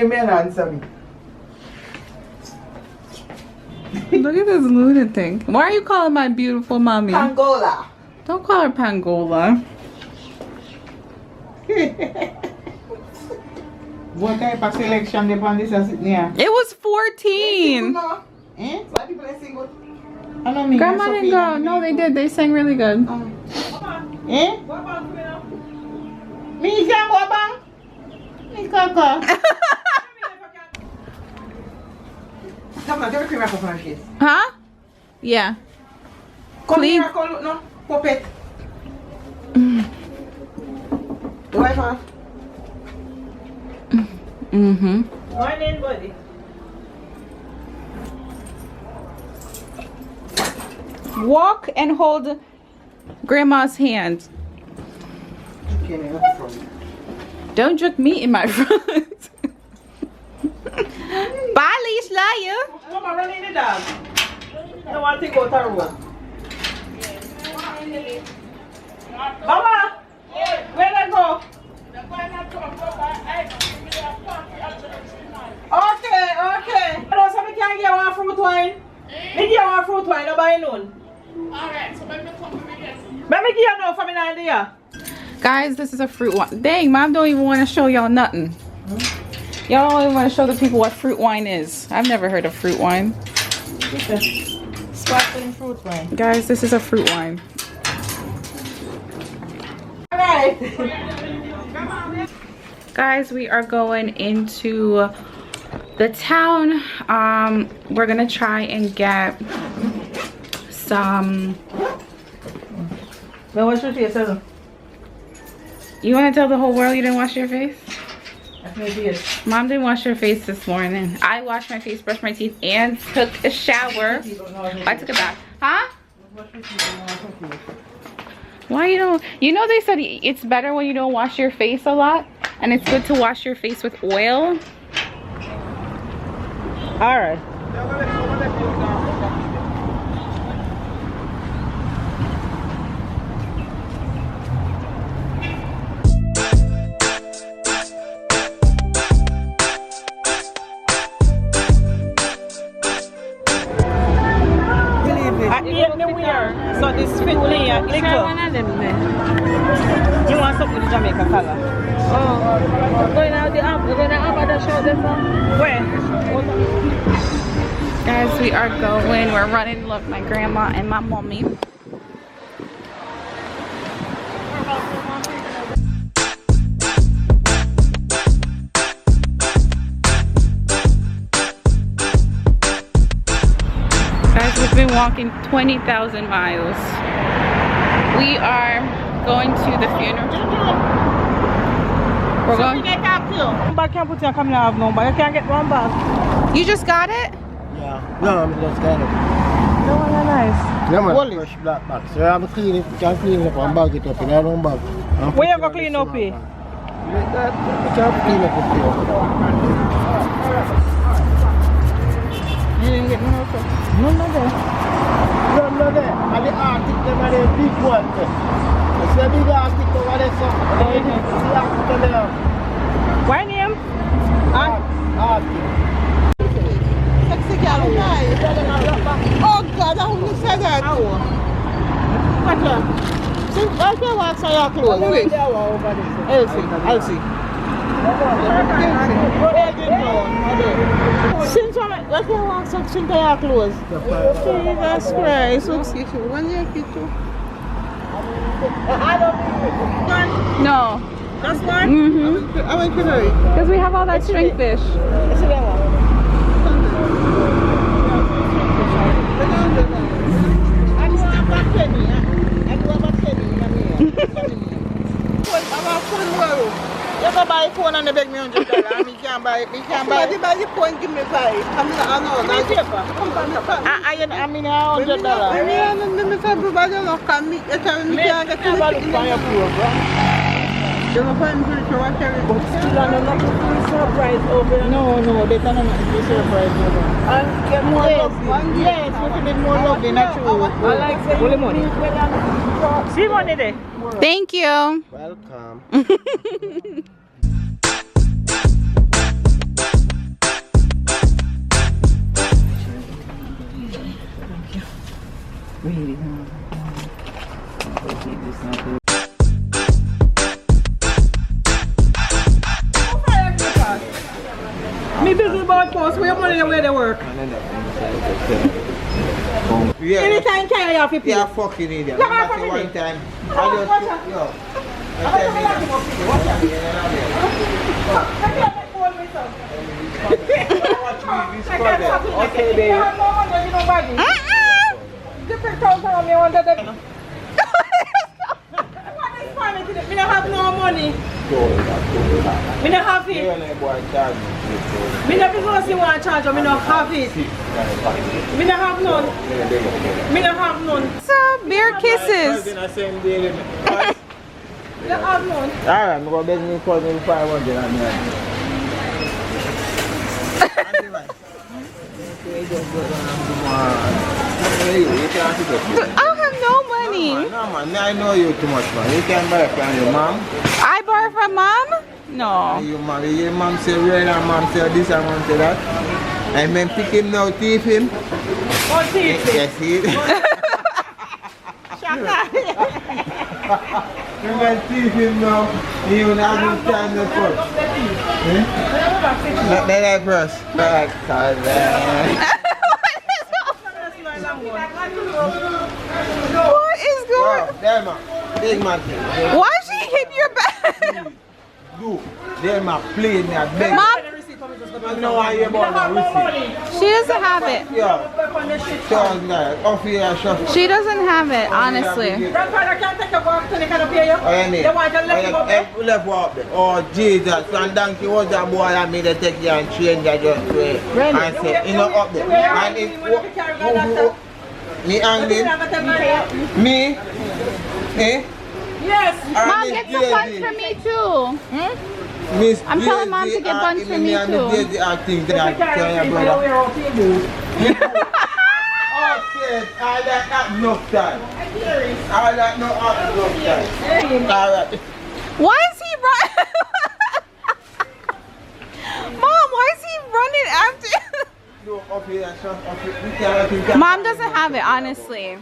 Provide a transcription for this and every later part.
me and answer me. Look at this lunatic. Why are you calling my beautiful mommy? Angola. Don't call her Pangola. What type of selection they on this as it near? It was 14. Eh? Why people are single? I don't mean Grandma didn't go. No, they did. They sang really good. Eh? Me can go bang? Me kaka. Come on, get a cream wrapper for my face. Huh? Yeah. Come Please. here, call no. Pop it. The wife off. Mm-hmm. Morning, buddy. Walk and hold Grandma's hand. Okay, up front. Don't jerk me in my front. Bye, Leash Liar. Come on, run in the dog. I don't want to go to the road. Mama, where they go? Okay. I know somebody can get one fruit wine. Me get one fruit wine, nobody none. Alright, so let me come to me again. Let me give you no for me idea. Guys, this is a fruit wine. Dang, Mom don't even want to show y'all nothing. Y'all don't even want to show the people what fruit wine is. I've never heard of fruit wine. Sparkling fruit wine. Guys, this is a fruit wine. Alright. Guys, we are going into the town. We're gonna try and get some. Well, what's your face? You want to tell the whole world you didn't wash your face? Yes. Mom didn't wash her face this morning. I washed my face, brushed my teeth, and took a shower. I took a bath. Huh? Why you don't? You know they said it's better when you don't wash your face a lot, and it's good to wash your face with oil. All right. So this fit me a little. You want something with Jamaica color? Oh, we're going to have the show them. Where? Guys, we are going. We're running. Look, my grandma and my mommy. We've been walking 20,000 miles. We are going to the funeral. We're going. But can't put your camera off now, but you can't get one bag. You just got it? Yeah. No, I'm just got it. No one nice. Yeah, man. Fresh black bag. So I'm clean it. Can clean it up and bag it up in one bag. Where you go clean up here? You can clean up here. You didn't get no more. No, no there. No there. And the arctic, them are the big ones. It's the big arctic over there, so. The arctic there. Why name? Arctic. Sexy girl, nice. Oh God, I wouldn't say that. What? See, why can't walk on your clothes? Elsie. Since when can walk since your clothes? Jesus Christ. When you get to? No. That's one? Mm-hmm. I went to know. Because we have all that string fish. You go buy a phone and they beg me $100 and me can't buy it. Me can't buy it. You buy the phone, give me 5. I know. I mean, $100. No, they cannot be surprised over. And get more love. Yes, we can get more love in that true. I like saying money. See money there. Thank you. Welcome. Me busy about post. Where money and where they work. Yeah. Anytime can you have to pay. Yeah, fucking idiot. Yeah, Remember fucking one idiot. time, Watch I just, out. yo, okay, baby. Different thoughts around me under the... What is funny today? Me don't have no money. Me don't have it. Me never go see one charge, me don't have it. Me don't have none. Me don't have none. What's up? Bear kisses. Me don't have none. Alright, I'm going to beg me for me 500. I don't have no money. No man, I know you too much man. You can buy from your mom. I borrow from mom? No. Your mom say real and mom say this and mom say that. And then pick him now, thief him. Oh, teeth. Yes, he. You can thief him now. He will not have no time to put. Not that first. Back, What is going on? there man. Big man. Why she hit your back? Do. There man, play me a beg. Mom, I know why you about the receipt. she doesn't have it. Yeah. Charles guy. Off here, shuffle. She doesn't have it, honestly. Grandfather can't take a walk till they can pay you. Oh, yeah, They want to let you go there. left walk there. Oh, Jesus. And donkey was that boy that made the take you and change that just way. And say, you know, up there. And it, me angry? Me? Eh? Yes. Mom, get some buns for me too. Miss I'm telling Mom to get buns for me too. I think that I brother. Okay, all that not enough time. All that not enough time. Alright. Why is he running? Mom, why is he running after? No, up here, up here. Mom doesn't have it, honestly.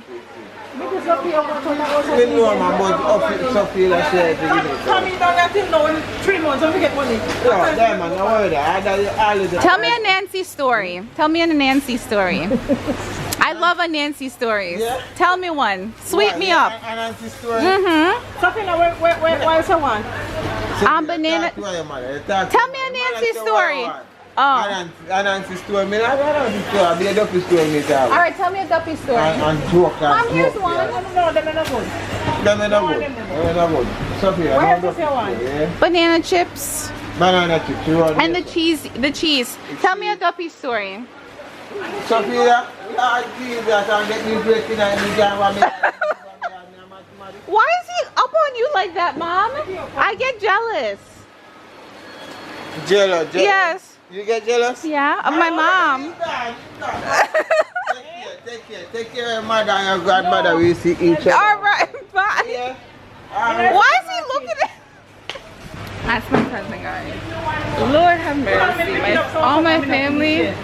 We know man, but up here, Sophie, I said, Coming down there till now in 3 months when we get money. yeah, there man, no worry there. Tell me a Nancy story. Tell me a Nancy story. I love a Nancy stories. Yeah? Tell me one. Sweep me up. Nancy story. Something where is the one? Banana. Tell me a Nancy story. Oh. Nancy story. Me not Nancy story. I be a Duffy story me tell. All right, tell me a Duffy story. And joke. Mom, here's one. No, they're not good. Them are not good. Them are not good. Sophie, I Where know is your one? yeah. Banana chips. Banana chips. You want And the this? cheese. The cheese. Tell me a Duffy story. Sophia, Jesus, and get me breaking and me jam. Why is he up on you like that, Mom? I get jealous. Jealous. Yes. You get jealous? Yeah, of my mom. Take care of your mother and your grandmother. We see each other. All right, bye. Yeah. Why is he looking at? That's my cousin, guys. Lord have mercy. All my family,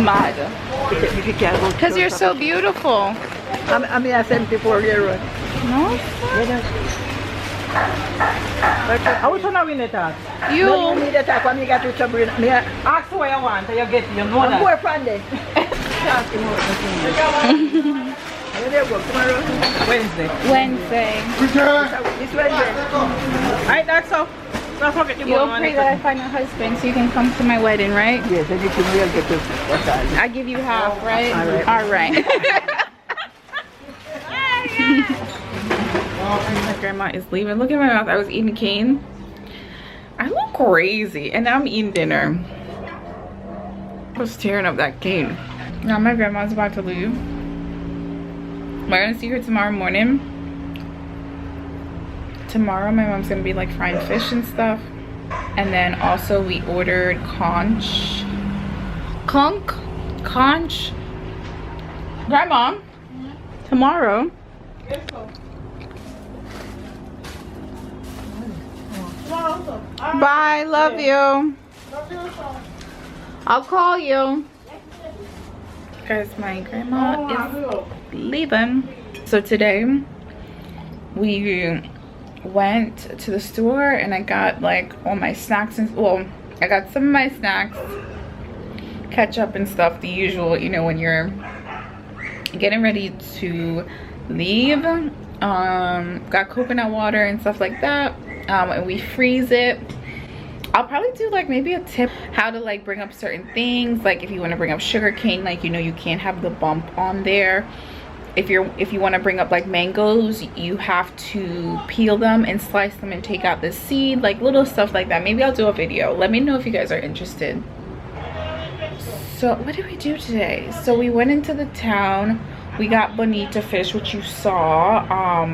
mad. Because you're so beautiful. I'm here 74-year-old. No? I was trying to win it out. You. No, you need a talk when you get to trouble. Ask what you want, you get you know that. More Friday. Wednesday. Wednesday. It's Wednesday. Alright, that's all. Don't forget You'll pray that I find a husband so you can come to my wedding, right? Yes, and you can really get this. I give you half, right? All right. My grandma is leaving. Look at my mouth. I was eating cane. I look crazy. And now I'm eating dinner. I was tearing up that cane. Now my grandma's about to leave. We're gonna see her tomorrow morning. Tomorrow my mom's gonna be like frying fish and stuff. And then also we ordered conch. Conch. Grandma, tomorrow. Bye, love you. I'll call you. Guys, my grandma is leaving. So today we went to the store and I got like all my snacks and well, I got some of my snacks ketchup and stuff, the usual, you know, when you're getting ready to leave. Got coconut water and stuff like that, and we freeze it. I'll probably do like maybe a tip how to like bring up certain things, like if you want to bring up sugar cane, like, you know, you can't have the bump on there. If you want to bring up like mangoes, you have to peel them and slice them and take out the seed, like little stuff like that. Maybe I'll do a video. Let me know if you guys are interested. So what did we do today? So we went into the town. We got bonita fish, which you saw.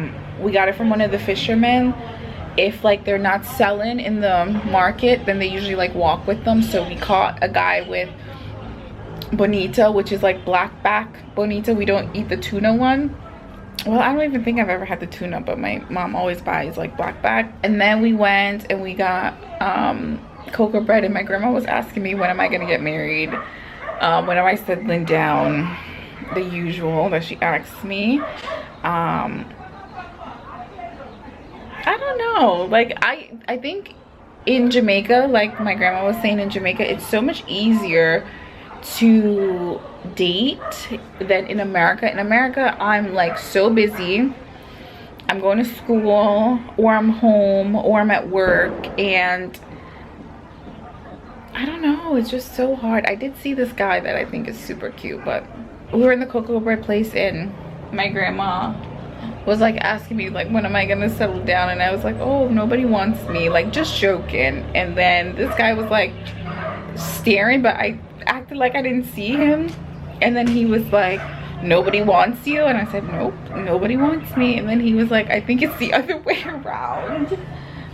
We got it from one of the fishermen. If like they're not selling in the market, then they usually like walk with them. So we caught a guy with bonita, which is like blackback bonita. We don't eat the tuna one. Well, I don't even think I've ever had the tuna, but my mom always buys like blackback. And then we went and we got cocoa bread, and my grandma was asking me, when am I gonna get married? When am I settling down? The usual that she asks me. I don't know, like I think in Jamaica, like my grandma was saying, in Jamaica it's so much easier to date than in America. In America, I'm like so busy. I'm going to school, or I'm home, or I'm at work, and I don't know, it's just so hard. I did see this guy that I think is super cute, but we were in the cocoa bread place and my grandma was like asking me like, when am I gonna settle down? And I was like, oh, nobody wants me, like just joking. And then this guy was like staring, but I acted like I didn't see him. And then he was like, nobody wants you? And I said, nope, nobody wants me. And then he was like, I think it's the other way around.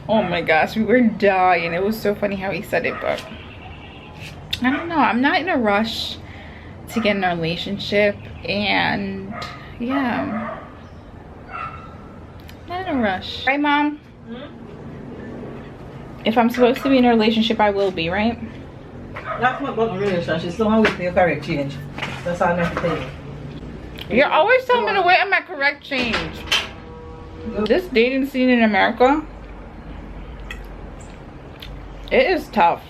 Oh my gosh, we were dying. It was so funny how he said it, but I don't know, I'm not in a rush to get in a relationship, and yeah, not in a rush, right, Mom? If I'm supposed to be in a relationship, I will be, right? That's not about relationship. So long with your correct change. That's all I have to tell you. You're always telling me to wait on my correct change. This dating scene in America, it is tough.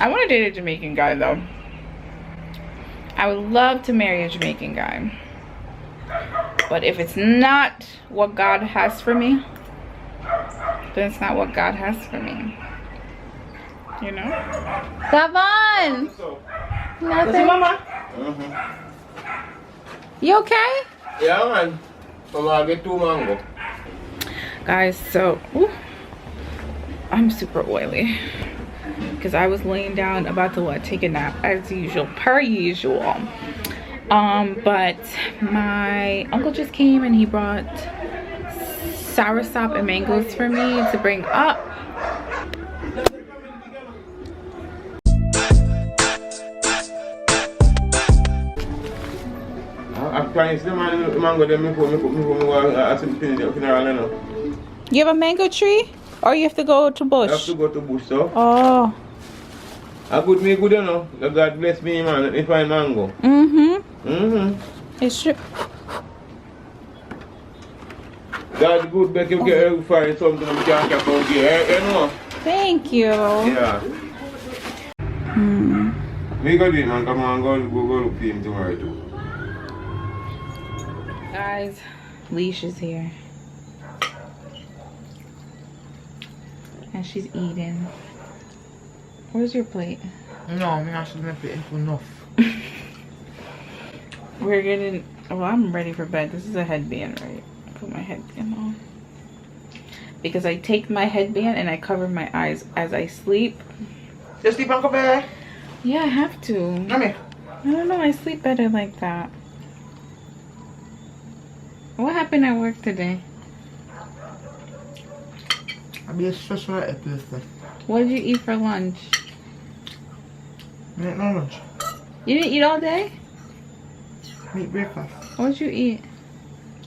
I want to date a Jamaican guy though. I would love to marry a Jamaican guy. But if it's not what God has for me, then it's not what God has for me. You know? Davon! Nothing. Mama? You okay? Yeah, man. Mama, get 2 mango. Guys, so I'm super oily because I was laying down about to take a nap as usual, per usual. But my uncle just came and he brought soursop and mangoes for me to bring up. You have a mango tree? Or you have to go to bush? I have to go to bush, so. Oh. I good me good, you know. God bless me, man. Let me find mango. It's true. God good, make you get find something we can talk about here, you know. Thank you. Yeah. Me go do it, man. Come on, go look for him tomorrow too. Guys, Leash is here. And she's eating. Where's your plate? No, I'm not gonna plate for Nuff. We're getting, well, I'm ready for bed. This is a headband, right? I put my headband on. Because I take my headband and I cover my eyes as I sleep. You sleep on cover? Yeah, I have to. Come here. I don't know, I sleep better like that. What happened at work today? I'll be a stressful at this. What did you eat for lunch? I ate no lunch. You didn't eat all day? I ate breakfast. What did you eat?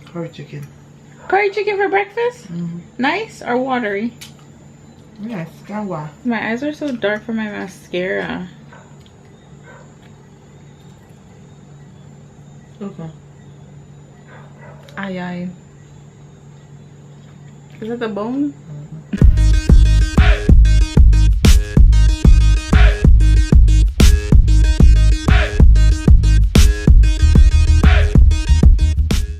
Curry chicken. Curry chicken for breakfast? Nice or watery? Yes, can what? My eyes are so dark from my mascara. Okay. Aye, aye. Is that the bone?